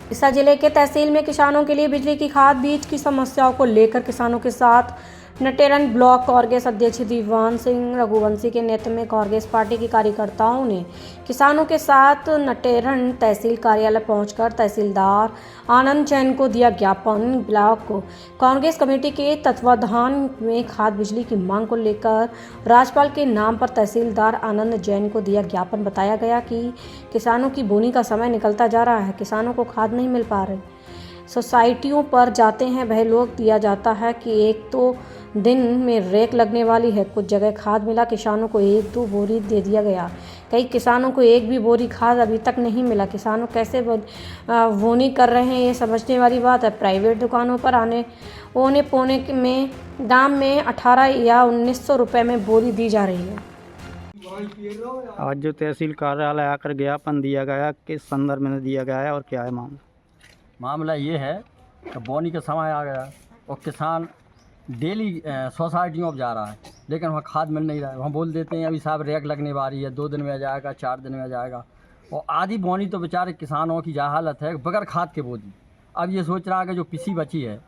सिरसा जिले के तहसील में किसानों के लिए बिजली की खाद बीज की समस्याओं को लेकर किसानों के साथ नटेरन ब्लॉक कांग्रेस अध्यक्ष दीवान सिंह रघुवंशी के नेतृत्व में कांग्रेस पार्टी के कार्यकर्ताओं ने किसानों के साथ नटेरन तहसील कार्यालय पहुंचकर तहसीलदार आनंद जैन को दिया ज्ञापन। ब्लॉक को कांग्रेस कमेटी के तत्वाधान में खाद बिजली की मांग को लेकर राज्यपाल के नाम पर तहसीलदार आनंद जैन को दिया ज्ञापन। बताया गया कि किसानों की बोनी का समय निकलता जा रहा है, किसानों को खाद नहीं मिल पा रही। सोसाइटियों पर जाते हैं वह लोग दिया जाता है कि एक तो दिन में रेक लगने वाली है, कुछ जगह खाद मिला, किसानों को 1-2 बोरी दे दिया गया, कई किसानों को एक भी बोरी खाद अभी तक नहीं मिला। किसानों कैसे बोनी कर रहे हैं ये समझने वाली बात है। प्राइवेट दुकानों पर औने पौने में दाम में 18 या 1900 रुपये में बोरी दी जा रही है। आज जो तहसील कार्यालय आकर ज्ञापन दिया गया, किस संदर्भ में दिया गया है और क्या है मामला? मामला ये है कि बोनी का समय आ गया और किसान डेली सोसाइटियों पर जा रहा है, लेकिन वहाँ खाद मिल नहीं रहा है। वहाँ बोल देते हैं अभी साहब रेक लगने वाली है, 2 दिन में आ जाएगा, 4 दिन में आ जाएगा। और आधी बोनी तो बेचारे किसानों की जा हालत है बगैर खाद के बो दी। अब ये सोच रहा है कि जो पिसी बची है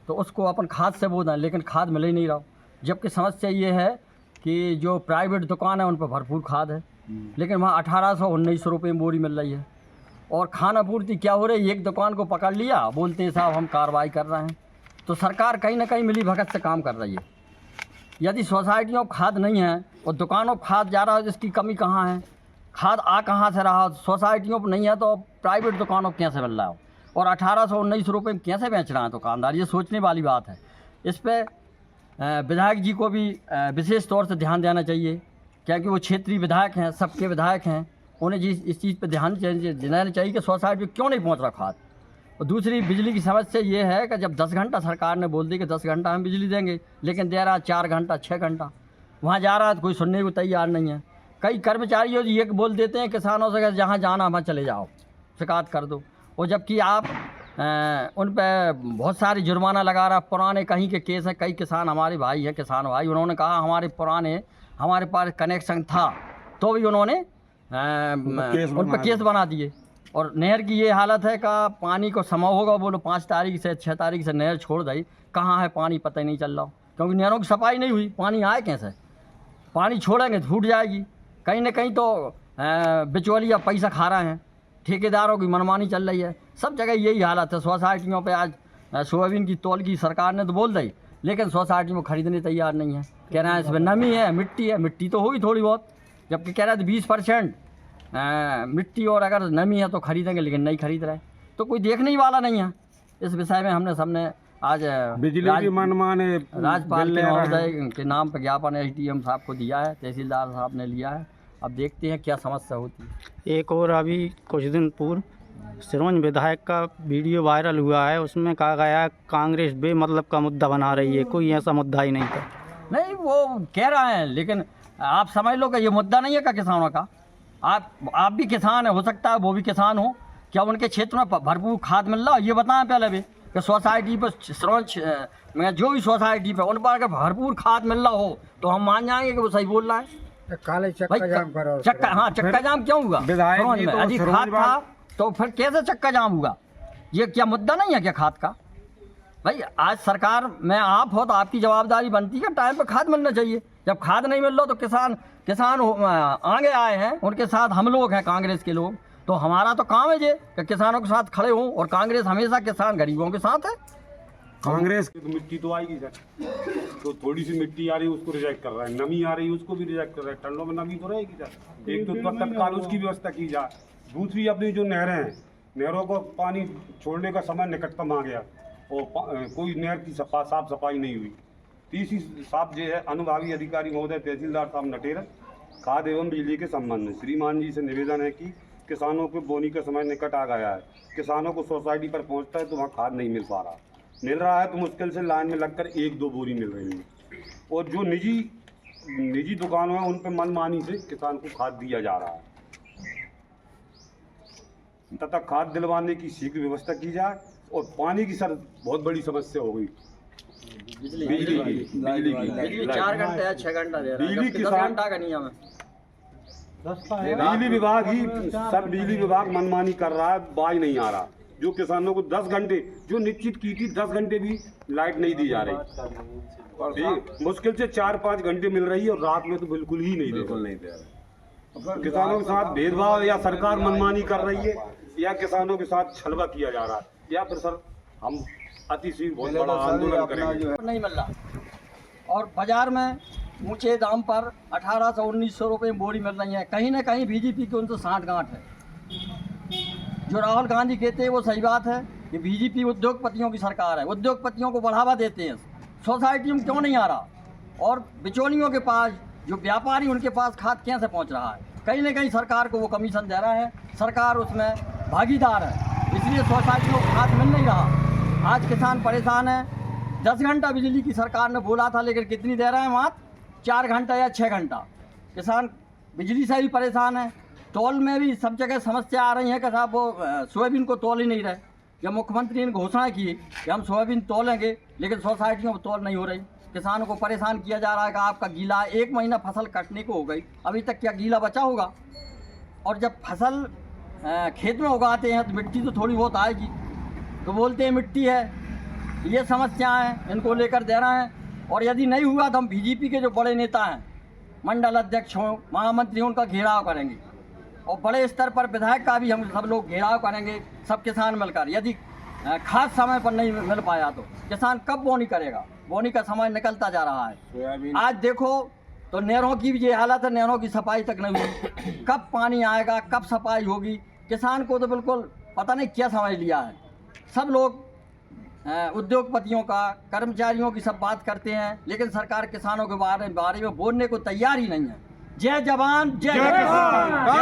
तो उसको अपन खाद से बो दें, लेकिन खाद मिल ही नहीं रहा। जबकि समस्या ये है कि जो प्राइवेट दुकान है उन पर भरपूर खाद है, लेकिन वहाँ 1800-1900 रुपये में बोरी मिल रही है। और खाना पूर्ति क्या हो रही है, एक दुकान को पकड़ लिया, बोलते हैं साहब हम कार्रवाई कर रहे हैं। तो सरकार कहीं ना कहीं मिली भगत से काम कर रही है। यदि सोसाइटियों को खाद नहीं है और दुकानों को खाद जा रहा है तो इसकी कमी कहाँ है? खाद आ कहाँ से रहा? सोसाइटियों पर नहीं है तो प्राइवेट दुकानों को कैसे मिल रहा हो? और 1800-1900 रुपये में कैसे बेच रहा है दुकानदार? ये सोचने वाली बात है। इस पर विधायक जी को भी विशेष तौर से ध्यान देना चाहिए, क्योंकि वो क्षेत्रीय विधायक हैं, सबके विधायक हैं। उन्हें जी इस चीज़ पर ध्यान देना चाहिए कि सोसाइटी में क्यों नहीं पहुंच रहा खाद। और दूसरी बिजली की समस्या ये है कि जब 10 घंटा सरकार ने बोल दी कि 10 घंटा हम बिजली देंगे, लेकिन दे रहा 4 घंटा 6 घंटा, वहाँ जा रहा है तो कोई सुनने को तैयार नहीं है। कई कर्मचारी ये बोल देते हैं किसानों से कि जहाँ जाना वहाँ चले जाओ, शिकायत कर दो। और जबकि आप उन पर बहुत सारी जुर्माना लगा रहा। पुराने कहीं के केस हैं, कई किसान हमारे भाई हैं, किसान भाई, उन्होंने कहा हमारे पास कनेक्शन था तो भी उन्होंने उन पर केस बना दिए। और नहर की ये हालत है कि पानी को समय होगा, बोलो 5 तारीख से 6 तारीख से नहर छोड़ दी, कहाँ है पानी पता ही नहीं चल रहा, क्योंकि नहरों की सफाई नहीं हुई। पानी आए कैसे? पानी छोड़ेंगे तो फूट जाएगी। कहीं ना कहीं तो बिचौलिया पैसा खा रहे हैं, ठेकेदारों की मनमानी चल रही है। सब जगह यही हालत है। सोसाइटियों पे आज सोयाबीन की तौल की सरकार ने तो बोल दी, लेकिन सोसाइटी में खरीदने तैयार नहीं है। कह रहे हैं इसमें नमी है, मिट्टी है। मिट्टी तो होगी थोड़ी बहुत, जबकि कह रहे थे 20% मिट्टी और अगर नमी है तो खरीदेंगे, लेकिन नहीं खरीद रहे। तो कोई देखने ही वाला नहीं है। इस विषय में हमने सबने आज बिजली की मनमाने राज्यपाल के महोदय के नाम पर ज्ञापन SDM साहब को दिया है, तहसीलदार साहब ने लिया है। अब देखते हैं क्या समस्या होती है। एक और अभी कुछ दिन पूर्व सिरोंज विधायक का वीडियो वायरल हुआ है, उसमें कहा गया कांग्रेस बेमतलब का मुद्दा बना रही है, कोई ऐसा मुद्दा ही नहीं था। नहीं, वो कह रहे हैं, लेकिन आप समझ लो कि ये मुद्दा नहीं है का किसानों का। आप भी किसान है, हो सकता है वो भी किसान हो। क्या उनके क्षेत्र में भरपूर खाद मिल रहा है? ये बताएं पहले भी कि सोसाइटी पर सिरोंज में जो भी सोसाइटी पे उन पर अगर भरपूर खाद मिल रहा हो तो हम मान जाएंगे कि वो सही बोल रहा है। काले चक्का जाम करो। चक्का जाम क्यों हुआ? यदि खाद था तो फिर कैसे चक्का जाम हुआ? ये क्या मुद्दा नहीं है क्या खाद का? भाई आज सरकार में आप हो तो आपकी जवाबदारी बनती है, टाइम पर खाद मिलना चाहिए। जब खाद नहीं मिल रहा तो किसान आगे आए हैं, उनके साथ हम लोग हैं कांग्रेस के लोग, तो हमारा तो काम है ये कि किसानों के साथ खड़े हों। और कांग्रेस हमेशा किसान गरीबों के साथ है। कांग्रेस की तो मिट्टी तो आएगी सर, तो थोड़ी सी मिट्टी आ रही है उसको रिजेक्ट कर रहा है, नमी आ रही है उसको भी रिजेक्ट कर रहा है। ठंडों में नमी तो रहेगी सर। एक तो तत्काल उसकी व्यवस्था की जाए। दूसरी अपनी जो नहरें हैं, नहरों को पानी छोड़ने का समय निकटतम आ गया और कोई नहर की साफ सफाई नहीं हुई। तीसरी साहब जो है अनुभावी अधिकारी महोदय तहसीलदार साहब नटेरन, खाद एवं बिजली के संबंध में श्रीमान जी से निवेदन है कि किसानों को बोनी का समय निकट आ गया है। किसानों को सोसाइटी पर पहुंचता है तो वहाँ खाद नहीं मिल रहा है तो मुश्किल से लाइन में लगकर 1-2 बोरी मिल रही है। और जो निजी दुकानों हैं उन पर मनमानी से किसान को खाद दिया जा रहा है, तथा खाद दिलवाने की शीघ्र व्यवस्था की जाए। और पानी की सर बहुत बड़ी समस्या हो गई। बिजली 4 घंटे या 6 घंटा दे रहा है, बिजली किसान का नियम है। बिजली विभाग मनमानी कर रहा है, बाज नहीं आ रहा। जो किसानों को 10 घंटे जो निश्चित की थी 10 घंटे भी लाइट नहीं दी जा रही, मुश्किल से 4-5 घंटे मिल रही है और रात में तो बिल्कुल ही नहीं दे रहे। किसानों के साथ भेदभाव या सरकार मनमानी कर रही है या किसानों के साथ छलवा किया जा रहा है या फिर सर हम अतिशीघ्र बहुत बड़ा आंदोलन करेंगे। नहीं मिल रहा और बाजार में ऊंचे दाम पर 1800-1900 रुपये में बोरी मिल रही है। कहीं ना कहीं बीजेपी की उनसे सांठगांठ है। जो राहुल गांधी कहते हैं वो सही बात है कि बीजेपी उद्योगपतियों की सरकार है, उद्योगपतियों को बढ़ावा देते हैं, सोसाइटियों में क्यों नहीं आ रहा और बिचौलियों के पास जो व्यापारी उनके पास खाद कैसे पहुंच रहा है। कहीं ना कहीं सरकार को वो कमीशन दे रहा है, सरकार उसमें भागीदार है, इसलिए सोसाइटियों को खाद मिल नहीं रहा। आज किसान परेशान है। 10 घंटा बिजली की सरकार ने बोला था, लेकिन कितनी दे रहे हैं मात्र 4 घंटा या 6 घंटा। किसान बिजली से भी परेशान है। तौल में भी सब जगह समस्या आ रही है कि साहब वो सोयाबीन को तौल ही नहीं रहे। जब मुख्यमंत्री ने घोषणा की कि हम सोयाबीन तौलेंगे, लेकिन सोसाइटियों में तौल नहीं हो रही। किसानों को परेशान किया जा रहा है कि आपका गीला 1 महीना फसल कटने को हो गई, अभी तक क्या गीला बचा होगा। और जब फसल खेत में उगाते हैं तो मिट्टी तो थोड़ी बहुत आएगी, तो बोलते हैं मिट्टी है। ये समस्याएं इनको लेकर दे रहे हैं। और यदि नहीं हुआ तो हम बीजेपी के जो बड़े नेता हैं, मंडल अध्यक्ष हों, महामंत्री हों, उनका घेराव करेंगे और बड़े स्तर पर विधायक का भी हम सब लोग घेराव करेंगे, सब किसान मिलकर। यदि खास समय पर नहीं मिल पाया तो किसान कब बोनी करेगा? बोनी का समय निकलता जा रहा है। आज देखो तो नहरों की भी ये हालत है, नहरों की सफाई तक नहीं हुई। कब पानी आएगा, कब सफाई होगी? किसान को तो बिल्कुल पता नहीं क्या समझ लिया है। सब लोग उद्योगपतियों का, कर्मचारियों की सब बात करते हैं, लेकिन सरकार किसानों के बारे में बोलने को तैयार ही नहीं है। जय जवान जय किसान।